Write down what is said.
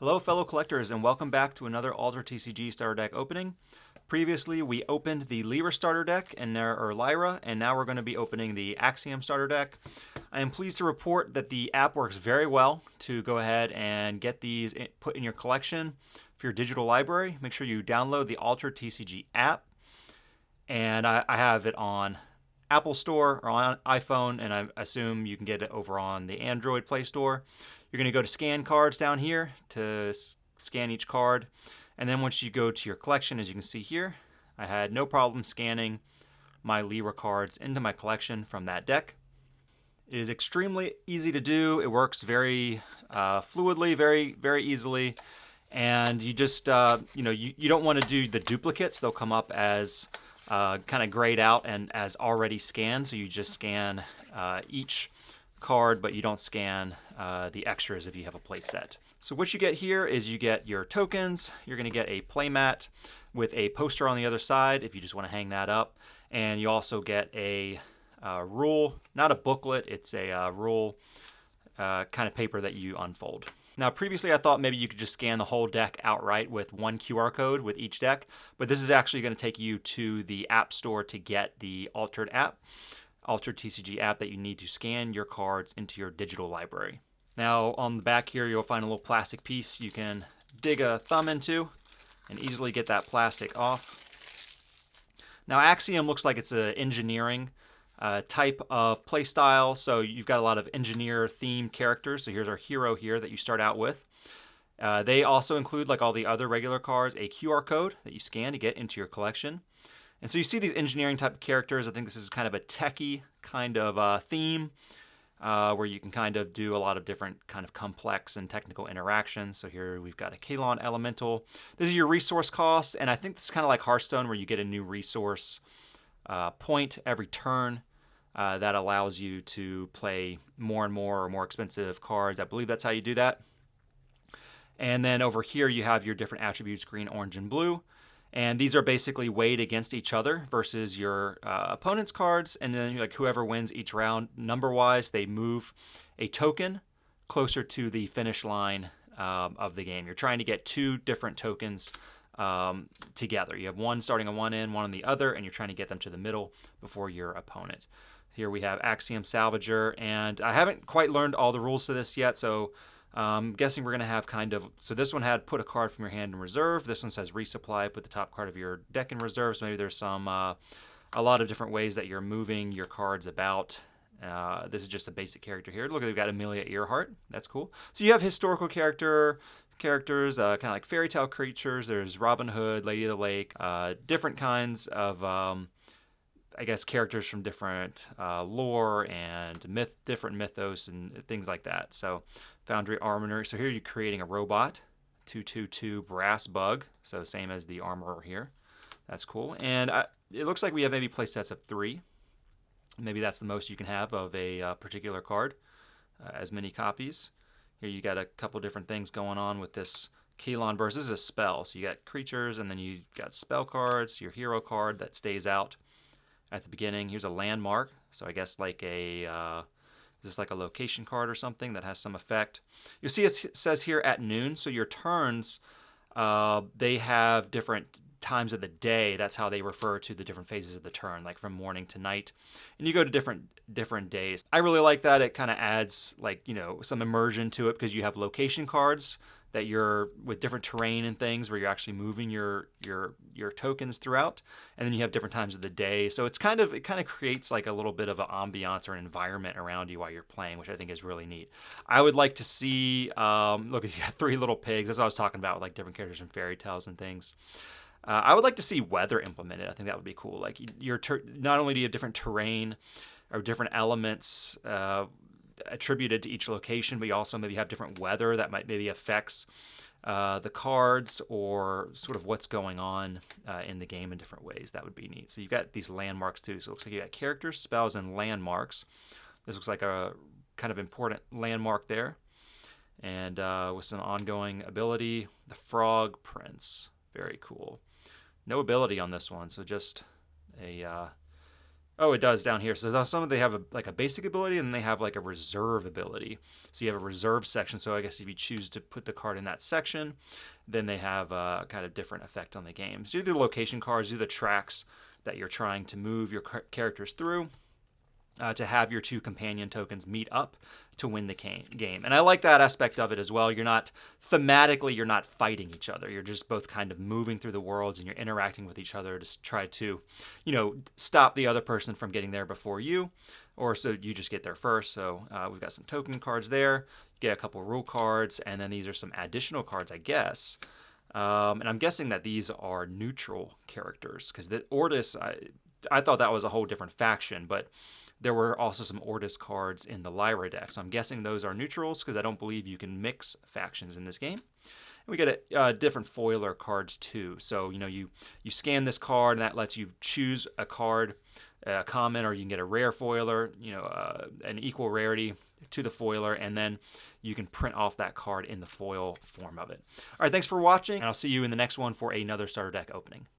Hello fellow collectors and welcome back to another Altered TCG starter deck opening. Previously we opened the Lyra starter deck and now we're going to be opening the Axiom starter deck. I am pleased to report that the app works very well to go ahead and get these put in your collection for your digital library. Make sure you download the Altered TCG app, and I have it on Apple Store or on iPhone, and I assume you can get it over on the Android Play Store. You're going to go to scan cards down here to scan each card. And then once you go to your collection, as you can see here, I had no problem scanning my Lyra cards into my collection from that deck. It is extremely easy to do. It works very fluidly, very easily. And you just, you don't want to do the duplicates. They'll come up as kind of grayed out and as already scanned. So you just scan each card, but you don't scan the extras if you have a play set. So what you get here is you get your tokens. You're going to get a playmat with a poster on the other side if you just want to hang that up. And you also get a rule, not a booklet, it's a rule kind of paper that you unfold. Now, previously I thought maybe you could just scan the whole deck outright with one QR code with each deck, but this is actually going to take you to the App Store to get the Altered TCG app that you need to scan your cards into your digital library. Now, on the back here, you'll find a little plastic piece you can dig a thumb into and easily get that plastic off. Now, Axiom looks like it's an engineering type of play style, so you've got a lot of engineer-themed characters. So here's our hero here that you start out with. They also include, like all the other regular cards, a QR code that you scan to get into your collection. And so you see these engineering type of characters. I think this is kind of a techie kind of theme where you can kind of do a lot of different kind of complex and technical interactions. So here we've got a Kalon Elemental. This is your resource cost, and I think this is kind of like Hearthstone where you get a new resource point every turn that allows you to play more and more or more expensive cards. I believe that's how you do that. And then over here you have your different attributes, green, orange, and blue. And these are basically weighed against each other versus your opponent's cards. And then like whoever wins each round, number-wise, they move a token closer to the finish line of the game. You're trying to get two different tokens together. You have one starting on one end, one on the other, and you're trying to get them to the middle before your opponent. Here we have Axiom Salvager, and I haven't quite learned all the rules to this yet, so I'm guessing we're going to have kind of, so this one had put a card from your hand in reserve. This one says resupply, put the top card of your deck in reserve. So maybe there's some, a lot of different ways that you're moving your cards about. This is just a basic character here. Look, we've got Amelia Earhart. That's cool. So you have historical characters, kind of like fairy tale creatures. There's Robin Hood, Lady of the Lake, different kinds of, I guess, characters from different lore and different mythos and things like that. So Foundry Armorer. So here you're creating a robot, 2/2/2 brass bug. So same as the armorer here. That's cool. And it looks like we have maybe play sets of 3. Maybe that's the most you can have of a particular card, as many copies. Here you got a couple different things going on with this Kalon burst. This is a spell. So you got creatures, and then you got spell cards, your hero card that stays out at the beginning. Here's a landmark. So I guess like is this like a location card or something that has some effect? You'll see it says here at noon. So your turns, they have different times of the day. That's how they refer to the different phases of the turn, like from morning to night. And you go to different days. I really like that. It kind of adds like, some immersion to it because you have location cards that you're with different terrain and things where you're actually moving your tokens throughout, and then you have different times of the day. So it kind of creates like a little bit of an ambiance or an environment around you while you're playing, which I think is really neat. I would like to see look, you got 3 little pigs. That's what I was talking about with like different characters from fairy tales and things. I would like to see weather implemented. I think that would be cool. Like not only do you have different terrain or different elements attributed to each location, but you also maybe have different weather that might maybe affects the cards or sort of what's going on in the game in different ways. That would be neat. So you've got these landmarks too. So it looks like you got characters, spells, and landmarks. This looks like a kind of important landmark there. And with some ongoing ability, the Frog Prince. Very cool. No ability on this one, so just a Oh, it does down here. So some of they have like a basic ability, and then they have like a reserve ability. So you have a reserve section. So I guess if you choose to put the card in that section, then they have a kind of different effect on the game. So do the location cards, do the tracks that you're trying to move your characters through. To have your two companion tokens meet up to win the game. And I like that aspect of it as well. You're not fighting each other. You're just both kind of moving through the worlds, and you're interacting with each other to try to, stop the other person from getting there before you, or so you just get there first. So we've got some token cards there. You get a couple rule cards, and then these are some additional cards, I guess. And I'm guessing that these are neutral characters, because the Ortis, I thought that was a whole different faction, but there were also some Ortis cards in the Lyra deck. So I'm guessing those are neutrals, because I don't believe you can mix factions in this game. And we get different foiler cards too. So, you scan this card, and that lets you choose a card, a common, or you can get a rare foiler, an equal rarity to the foiler, and then you can print off that card in the foil form of it. All right, thanks for watching, and I'll see you in the next one for another starter deck opening.